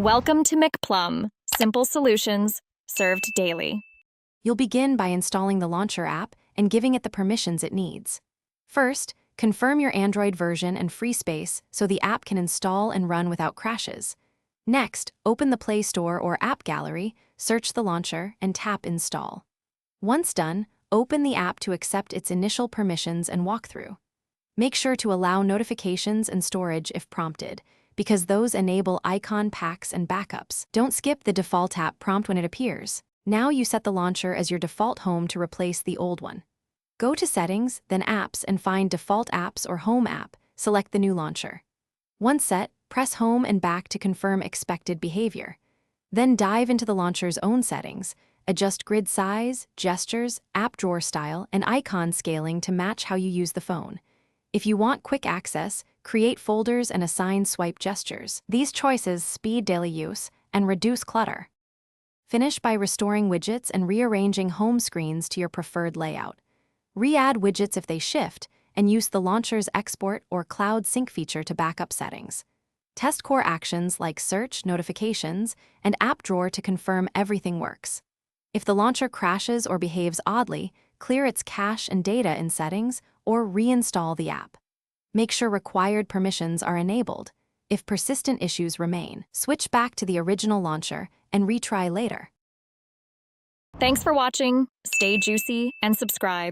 Welcome to McPlum, simple solutions served daily. You'll begin by installing the Launcher app and giving it the permissions it needs. First, confirm your Android version and free space so the app can install and run without crashes. Next, open the Play Store or App Gallery, search the launcher, and tap Install. Once done, open the app to accept its initial permissions and walkthrough. Make sure to allow notifications and storage if prompted, because those enable icon packs and backups. Don't skip the default app prompt when it appears. Now you set the launcher as your default home to replace the old one. Go to Settings, then Apps, and find Default Apps or Home app. Select the new launcher. Once set, press Home and back to confirm expected behavior. Then dive into the launcher's own settings. Adjust grid size, gestures, app drawer style, and icon scaling to match how you use the phone. If you want quick access, create folders and assign swipe gestures. These choices speed daily use and reduce clutter. Finish by restoring widgets and rearranging home screens to your preferred layout. Re-add widgets if they shift, and use the launcher's export or cloud sync feature to backup settings. Test core actions like search, notifications, and app drawer to confirm everything works. If the launcher crashes or behaves oddly, clear its cache and data in settings or reinstall the app. Make sure required permissions are enabled. If persistent issues remain, switch back to the original launcher and retry later. Thanks for watching. Stay juicy and subscribe.